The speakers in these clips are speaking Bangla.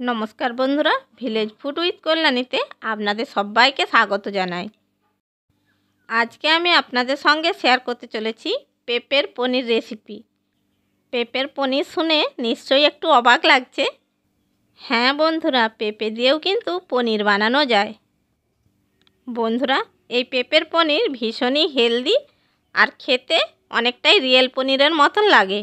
নমস্কার বন্ধুরা, ভিলেজ ফুড উইথ কল্যাণীতে আপনাদের সবাইকে স্বাগত জানাই। আজকে আমি আপনাদের সঙ্গে শেয়ার করতে চলেছি পেঁপের পনির রেসিপি। পেঁপের পনির শুনে নিশ্চয়ই একটু অবাক লাগছে। হ্যাঁ বন্ধুরা, পেঁপে দিয়েও কিন্তু পনির বানানো যায়। বন্ধুরা, এই পেঁপের পনির ভীষণই হেলদি আর খেতে অনেকটাই রিয়েল পনিরের মতন লাগে।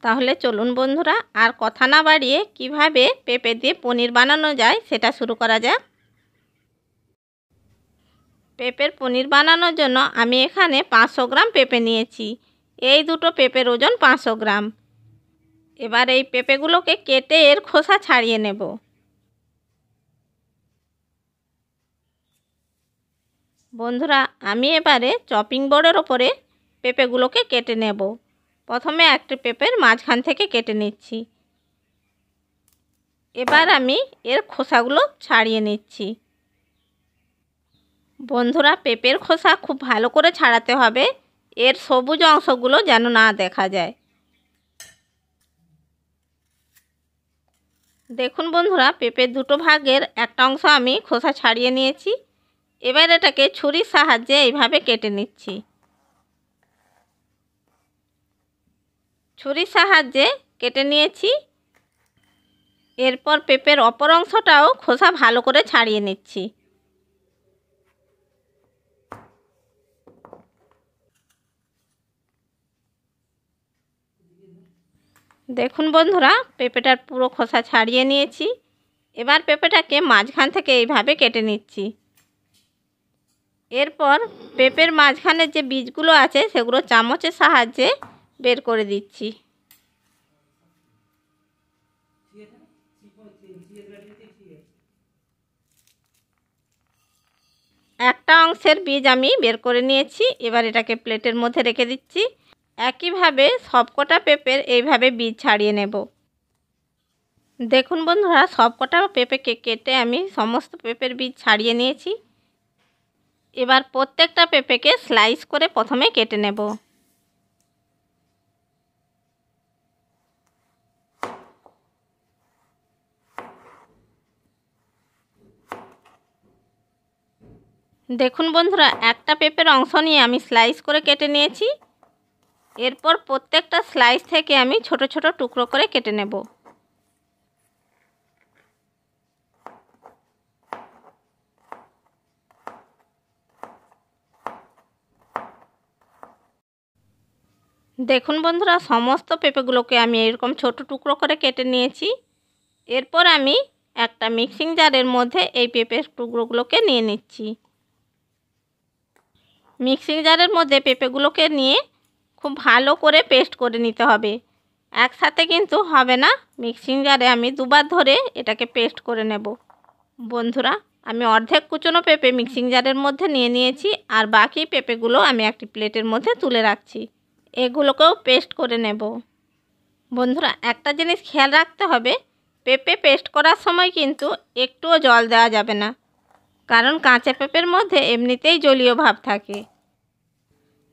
তাহলে চলুন বন্ধুরা, আর কথা না বাড়িয়ে কিভাবে পেঁপে দিয়ে পনির বানানো যায় সেটা শুরু করা যাক। পেঁপের পনির বানানোর জন্য আমি এখানে 500 গ্রাম পেঁপে নিয়েছি। এই দুটো পেঁপের ওজন 500 গ্রাম। এবার এই পেঁপেগুলোকে কেটে এর খোসা ছাড়িয়ে নেব। বন্ধুরা, আমি এবারে চপিং বোর্ডের ওপরে পেঁপেগুলোকে কেটে নেব। প্রথমে একটি পেঁপের মাঝখান থেকে কেটে নিচ্ছি। এবার আমি এর খোসাগুলো ছাড়িয়ে নিচ্ছি। বন্ধুরা, পেঁপের খোসা খুব ভালো করে ছাড়াতে হবে, এর সবুজ অংশগুলো যেন না দেখা যায়। দেখুন বন্ধুরা, পেঁপের দুটো ভাগের একটা অংশ আমি খোসা ছাড়িয়ে নিয়েছি। এবার এটাকে ছুরির সাহায্যে এইভাবে কেটে নিচ্ছি। ছুরির সাহায্যে কেটে নিয়েছি। এরপর পেঁপের অপর অংশটাও খোসা ভালো করে ছাড়িয়ে নিচ্ছি। দেখুন বন্ধুরা, পেঁপেটার পুরো খোসা ছাড়িয়ে নিয়েছি। এবার পেঁপেটাকে মাঝখান থেকে এইভাবে কেটে নিচ্ছি। এরপর পেঁপের মাঝখানের যে বীজগুলো আছে সেগুলো চামচের সাহায্যে বের করে দিচ্ছি। একটা অংশের বীজ আমি বের করে নিয়েছি। এবার এটাকে প্লেটের মধ্যে রেখে দিচ্ছি। একইভাবে সবকটা পেঁপের এইভাবে বীজ ছাড়িয়ে নেব। দেখুন বন্ধুরা, সবকটা পেঁপেকে কেটে আমি সমস্ত পেঁপের বীজ ছাড়িয়ে নিয়েছি। এবার প্রত্যেকটা পেঁপেকে স্লাইস করে প্রথমে কেটে নেব। দেখুন বন্ধুরা, একটা পেঁপের অংশ নিয়ে আমি স্লাইস করে কেটে নিয়েছি। এরপর প্রত্যেকটা স্লাইস থেকে আমি ছোট ছোট টুকরো করে কেটে নেব। দেখুন বন্ধুরা, সমস্ত পেঁপেগুলোকে আমি এরকম ছোট টুকরো করে কেটে নিয়েছি। এরপর আমি একটা মিক্সিং জারের মধ্যে এই পেঁপের টুকরোগুলোকে নিয়ে নিচ্ছি। মিক্সিং জারের মধ্যে পেঁপেগুলোকে নিয়ে খুব ভালো করে পেস্ট করে নিতে হবে। একসাথে কিন্তু হবে না, মিক্সিং জারে আমি দুবার ধরে এটাকে পেস্ট করে নেব। বন্ধুরা, আমি অর্ধেক কুচনো পেঁপে মিক্সিং জারের মধ্যে নিয়ে নিয়েছি, আর বাকি পেঁপেগুলো আমি একটি প্লেটের মধ্যে তুলে রাখছি। এগুলোকেও পেস্ট করে নেব। বন্ধুরা, একটা জিনিস খেয়াল রাখতে হবে, পেঁপে পেস্ট করার সময় কিন্তু একটুও জল দেওয়া যাবে না, কারণ কাঁচা পেঁপের মধ্যে এমনিতেই জলীয় ভাব থাকে।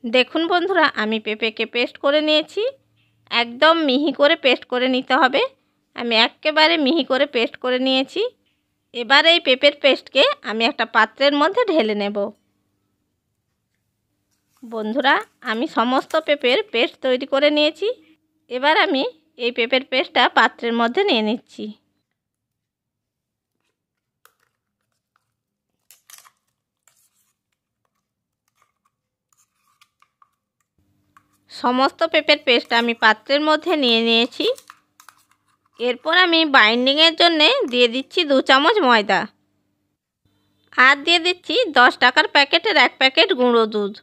দেখুন বন্ধুরা, আমি পেঁপেকে পেস্ট করে নিয়েছি। একদম মিহি করে পেস্ট করে নিতে হবে। আমি একেবারে মিহি করে পেস্ট করে নিয়েছি। এবার এই পেঁপের পেস্টকে আমি একটা পাত্রের মধ্যে ঢেলে নেব। বন্ধুরা, আমি সমস্ত পেঁপের পেস্ট তৈরি করে নিয়েছি। এবার আমি এই পেঁপের পেস্টটা পাত্রের মধ্যে নিয়ে নিচ্ছি। সমস্ত পেঁপের পেস্ট আমি পাত্রের মধ্যে নিয়ে নিয়েছি। এরপর আমি বাইন্ডিংয়ের জন্যে দিয়ে দিচ্ছি 2 চামচ ময়দা, আর দিয়ে দিচ্ছি 10 টাকার প্যাকেটের 1 প্যাকেট গুঁড়ো দুধ।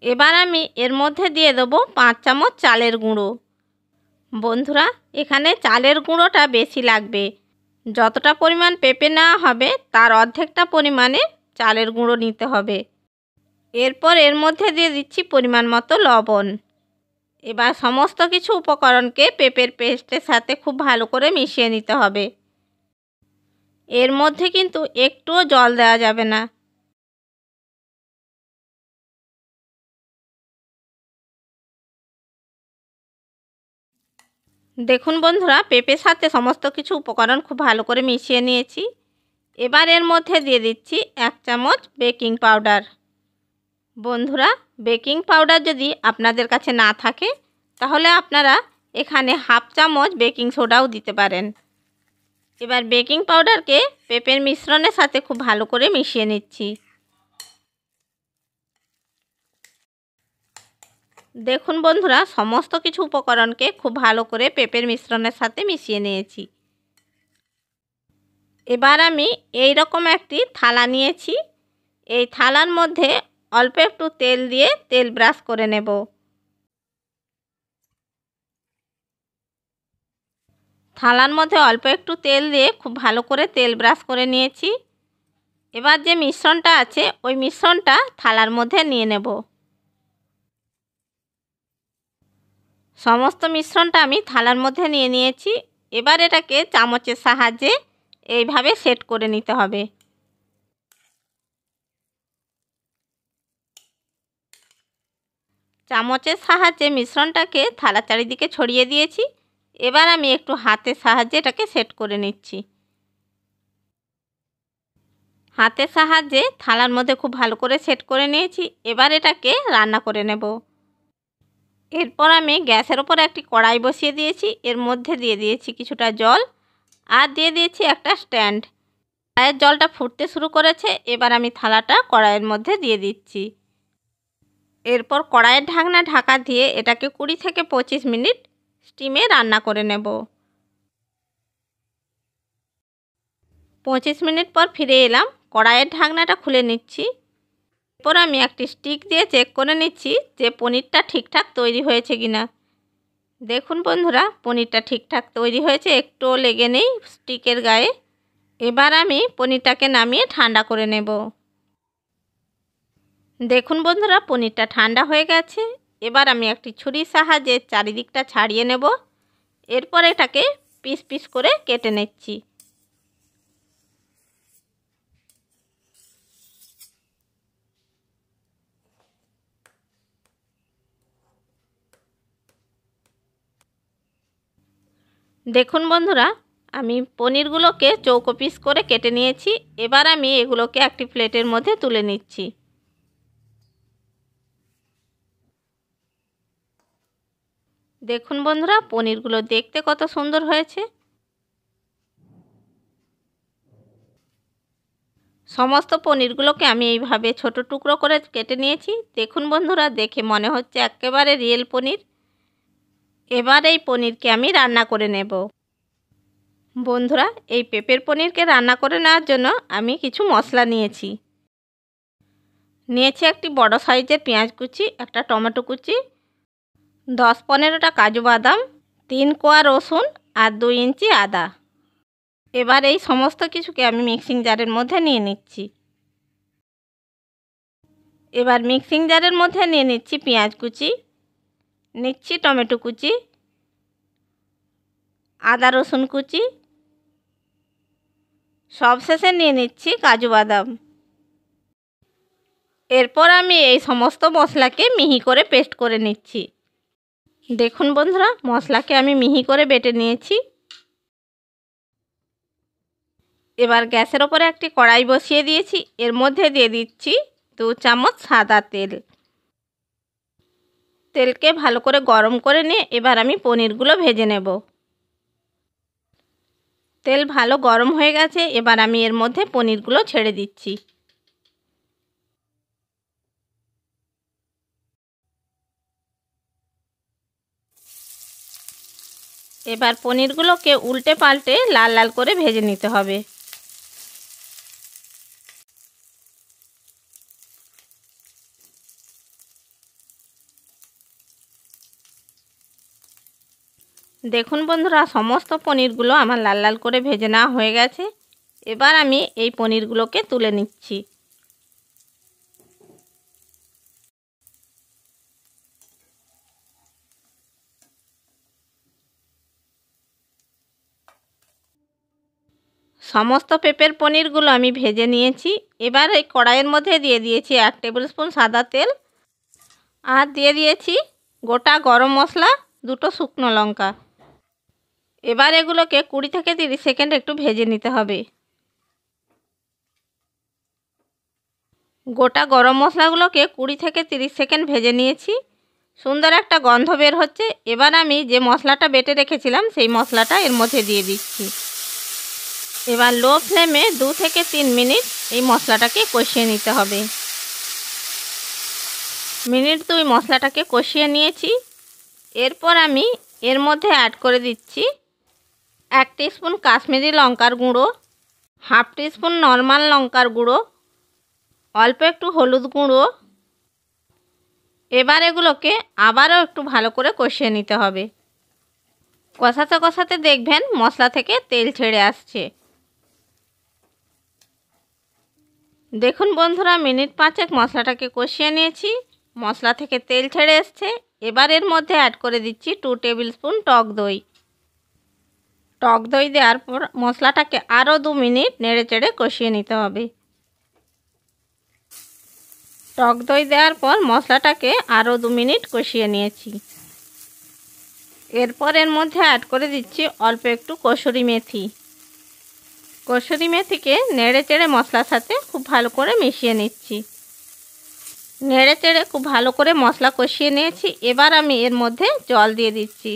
এবার আমি এর মধ্যে দিয়ে দেবো 5 চামচ চালের গুঁড়ো। বন্ধুরা, এখানে চালের গুঁড়োটা বেশি লাগবে। যতটা পরিমাণ পেঁপে নেওয়া হবে তার অর্ধেকটা পরিমাণে চালের গুঁড়ো নিতে হবে। এরপর এর মধ্যে দিয়ে দিচ্ছি পরিমাণ মতো লবণ। এবার সমস্ত কিছু উপকরণকে পেঁপের পেস্টের সাথে খুব ভালো করে মিশিয়ে নিতে হবে। এর মধ্যে কিন্তু একটুও জল দেওয়া যাবে না। দেখুন বন্ধুরা, পেঁপের সাথে সমস্ত কিছু উপকরণ খুব ভালো করে মিশিয়ে নিয়েছি। এবার এর মধ্যে দিয়ে দিচ্ছি 1 চামচ বেকিং পাউডার। বন্ধুরা, বেকিং পাউডার যদি আপনাদের কাছে না থাকে তাহলে আপনারা এখানে 1/2 চামচ বেকিং সোডাও দিতে পারেন। এবার বেকিং পাউডারকে পেঁপের মিশ্রণের সাথে খুব ভালো করে মিশিয়ে নিচ্ছি। দেখুন বন্ধুরা, সমস্ত কিছু উপকরণকে খুব ভালো করে পেঁপের মিশ্রণের সাথে মিশিয়ে নিয়েছি। এবার আমি এই রকম একটি থালা নিয়েছি। এই থালার মধ্যে অল্প একটু তেল দিয়ে তেল ব্রাশ করে নেব। থালার মধ্যে অল্প একটু তেল দিয়ে খুব ভালো করে তেল ব্রাশ করে নিয়েছি। এবার যে মিশ্রণটা আছে ওই মিশ্রণটা থালার মধ্যে নিয়ে নেব। সমস্ত মিশ্রণটা আমি থালার মধ্যে নিয়ে নিয়েছি। এবার এটাকে চামচের সাহায্যে এইভাবে সেট করে নিতে হবে। চামচের সাহায্যে মিশ্রণটাকে থালার চারিদিকে ছড়িয়ে দিয়েছি। এবার আমি একটু হাতের সাহায্যে এটাকে সেট করে নিচ্ছি। হাতের সাহায্যে থালার মধ্যে খুব ভালো করে সেট করে নিয়েছি। এবার এটাকে রান্না করে নেব। এরপর আমি গ্যাসের ওপর একটি কড়াই বসিয়ে দিয়েছি। এর মধ্যে দিয়ে দিয়েছি কিছুটা জল আর দিয়ে দিয়েছি একটা স্ট্যান্ড। কড়াইয়ের জলটা ফুটতে শুরু করেছে। এবার আমি থালাটা কড়াইয়ের মধ্যে দিয়ে দিচ্ছি। এরপর কড়াইয়ের ঢাকনা ঢাকা দিয়ে এটাকে 20 থেকে 25 মিনিট স্টিমে রান্না করে নেব। 25 মিনিট পর ফিরে এলাম। কড়াইয়ের ঢাকনাটা খুলে নিচ্ছি। এরপর আমি একটি স্টিক দিয়ে চেক করে নিচ্ছি যে পনিরটা ঠিকঠাক তৈরি হয়েছে কিনা। দেখুন বন্ধুরা, পনিরটা ঠিকঠাক তৈরি হয়েছে, একটুও লেগে নেই স্টিকের গায়ে। এবার আমি পনিরটাকে নামিয়ে ঠান্ডা করে নেব। দেখুন বন্ধুরা, পনিরটা ঠান্ডা হয়ে গেছে। এবার আমি একটি ছুরির সাহায্যে চারিদিকটা ছাড়িয়ে নেব। এরপর এটাকে পিস পিস করে কেটে নিচ্ছি। দেখুন বন্ধুরা, আমি পনিরগুলোকে চৌকো পিস করে কেটে নিয়েছি। এবার আমি এগুলোকে একটি প্লেটের মধ্যে তুলে নিচ্ছি। দেখুন বন্ধুরা, পনিরগুলো দেখতে কত সুন্দর হয়েছে। সমস্ত পনিরগুলোকে আমি এইভাবে ছোট টুকরো করে কেটে নিয়েছি। দেখুন বন্ধুরা, দেখে মনে হচ্ছে একেবারে রিয়েল পনির। এবার এই পনিরকে আমি রান্না করে নেব। বন্ধুরা, এই পেঁপের পনিরকে রান্না করে নেওয়ার জন্য আমি কিছু মশলা নিয়েছি। একটি বড় সাইজের পেঁয়াজ কুচি, একটা টমেটো কুচি, 10-15টা কাজু বাদাম, 3 কোয়া রসুন আর 2 ইঞ্চি আদা। এবার এই সমস্ত কিছুকে আমি মিক্সিং জারের মধ্যে নিয়ে নিচ্ছি। এবার মিক্সিং জারের মধ্যে নিয়ে নিচ্ছি পেঁয়াজ কুচি, নিচ্ছি টমেটো কুচি, আদা রসুন কুচি, সবশেষে নিয়ে নিচ্ছি কাজু বাদাম। এরপর আমি এই সমস্ত মশলাকে মিহি করে পেস্ট করে নিচ্ছি। দেখুন বন্ধুরা, মশলাকে আমি মিহি করে বেটে নিয়েছি। এবার গ্যাসের ওপরে একটি কড়াই বসিয়ে দিয়েছি। এর মধ্যে দিয়ে দিচ্ছি 2 চামচ সাদা তেল। তেলকে ভালো করে গরম করে নিয়ে এবার আমি পনিরগুলো ভেজে নেব। তেল ভালো গরম হয়ে গেছে। এবার আমি এর মধ্যে পনিরগুলো ছেড়ে দিচ্ছি। এবার পনিরগুলোকে উল্টে পাল্টে লাল লাল করে ভেজে নিতে হবে। দেখুন বন্ধুরা, সমস্ত পনিরগুলো আমার লাল লাল করে ভেজে নেওয়া হয়ে গেছে। এবার আমি এই পনিরগুলোকে তুলে নিচ্ছি। সমস্ত পেঁপের পনিরগুলো আমি ভেজে নিয়েছি। এবার এই কড়াইয়ের মধ্যে দিয়ে দিয়েছি 1 টেবিল স্পুন সাদা তেল আর দিয়ে দিয়েছি গোটা গরম মশলা, 2টো শুকনো লঙ্কা। এবার এগুলোকে 20 থেকে 30 সেকেন্ড একটু ভেজে নিতে হবে। গোটা গরম মশলাগুলোকে 20 থেকে 30 সেকেন্ড ভেজে নিয়েছি। সুন্দর একটা গন্ধ বের হচ্ছে। এবার আমি যে মশলাটা বেটে রেখেছিলাম সেই মশলাটা এর মধ্যে দিয়ে দিচ্ছি। এবার লো ফ্লেমে 2 থেকে 3 মিনিট এই মশলাটাকে কষিয়ে নিতে হবে। মিনিট 2 মশলাটাকে কষিয়ে নিয়েছি। এরপর আমি এর মধ্যে অ্যাড করে দিচ্ছি 1 টিস্পুন কাশ্মীরি লঙ্কার গুঁড়ো, হাফ টিস্পুন নর্মাল লঙ্কার গুঁড়ো, অল্প একটু হলুদ গুঁড়ো। এবার এগুলোকে আবারও একটু ভালো করে কষিয়ে নিতে হবে। কষাতে কষাতে দেখবেন মশলা থেকে তেল ছেড়ে আসছে। দেখুন বন্ধুরা, মিনিট 5 মশলাটাকে কষিয়ে নিয়েছি। মশলা থেকে তেল ছেড়ে এসছে। এবার এর মধ্যে অ্যাড করে দিচ্ছি 2 টেবিল স্পুন টক দই। টক দই দেওয়ার পর মশলাটাকে আরও 2 মিনিট নেড়েচেড়ে কষিয়ে নিতে হবে। টক দই দেওয়ার পর মশলাটাকে আরও 2 মিনিট কষিয়ে নিয়েছি। এরপর এর মধ্যে অ্যাড করে দিচ্ছি অল্প একটু কসুরি মেথি। কসুরি মেথিকে নেড়েচেড়ে মশলার সাথে খুব ভালো করে মিশিয়ে নিচ্ছি। নেড়েচেড়ে খুব ভালো করে মশলা কষিয়ে নিয়েছি। এবার আমি এর মধ্যে জল দিয়ে দিচ্ছি।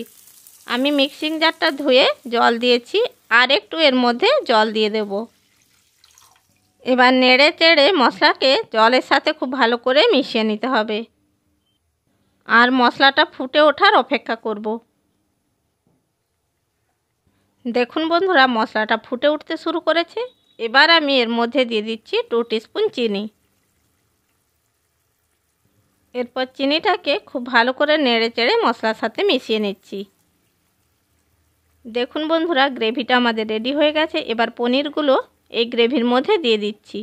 আমি মিক্সিং জারটা ধুয়ে জল দিয়েছি, আর একটু এর মধ্যে জল দিয়ে দেব। এবার নেড়েচেড়ে মশলাকে জলের সাথে খুব ভালো করে মিশিয়ে নিতে হবে, আর মশলাটা ফুটে ওঠার অপেক্ষা করব। দেখুন বন্ধুরা, মশলাটা ফুটে উঠতে শুরু করেছে। এবার আমি এর মধ্যে দিয়ে দিচ্ছি 2 টিস্পুন চিনি। এরপর চিনিটাকে খুব ভালো করে নেড়েচেড়ে মশলার সাথে মিশিয়ে নিচ্ছি। দেখুন বন্ধুরা, গ্রেভিটা আমাদের রেডি হয়ে গেছে। এবার পনিরগুলো এই গ্রেভির মধ্যে দিয়ে দিচ্ছি।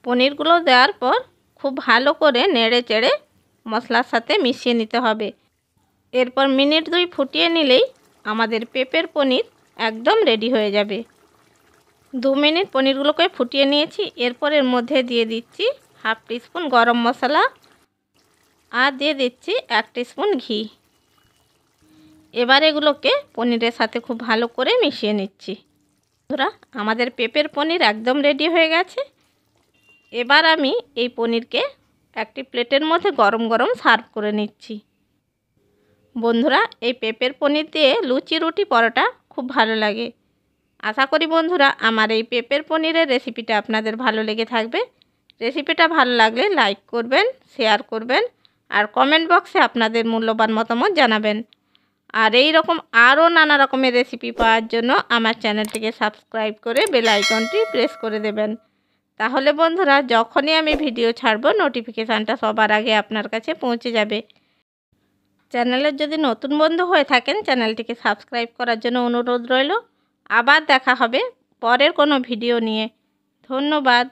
পনিরগুলো দেওয়ার পর খুব ভালো করে নেড়েচেড়ে মশলার সাথে মিশিয়ে নিতে হবে। এরপর মিনিট 2 ফুটিয়ে নিলেই আমাদের পেঁপের পনির একদম রেডি হয়ে যাবে। 2 মিনিট পনিরগুলোকে ফুটিয়ে নিয়েছি। এরপর এর মধ্যে দিয়ে দিচ্ছি হাফ টিস্পুন গরম মশলা, আর দিয়ে দিচ্ছি 1 টিস্পুন ঘি। এবার এগুলোকে পনিরের সাথে খুব ভালো করে মিশিয়ে নিচ্ছি। বন্ধুরা, আমাদের পেঁপের পনির একদম রেডি হয়ে গেছে। এবার আমি এই পনিরকে একটি প্লেটের মধ্যে গরম গরম সার্ভ করে নিচ্ছি। বন্ধুরা, এই পেঁপের পনির দিয়ে লুচি, রুটি, পরোটা খুব ভালো লাগে। আশা করি বন্ধুরা আমার এই পেঁপের পনিরের রেসিপিটা আপনাদের ভালো লেগে থাকবে। রেসিপিটা ভালো লাগলে লাইক করবেন, শেয়ার করবেন, আর কমেন্ট বক্সে আপনাদের মূল্যবান মতামত জানাবেন। আর এই রকম আরও নানা রকমের রেসিপি পাওয়ার জন্য আমার চ্যানেলটিকে সাবস্ক্রাইব করে বেল আইকনটি প্রেস করে দেবেন। তাহলে বন্ধুরা, যখনই আমি ভিডিও ছাড়ব নোটিফিকেশানটা সবার আগে আপনার কাছে পৌঁছে যাবে। চ্যানেলের যদি নতুন বন্ধু হয়ে থাকেন চ্যানেলটিকে সাবস্ক্রাইব করার জন্য অনুরোধ রইল। আবার দেখা হবে পরের কোনো ভিডিও নিয়ে। ধন্যবাদ।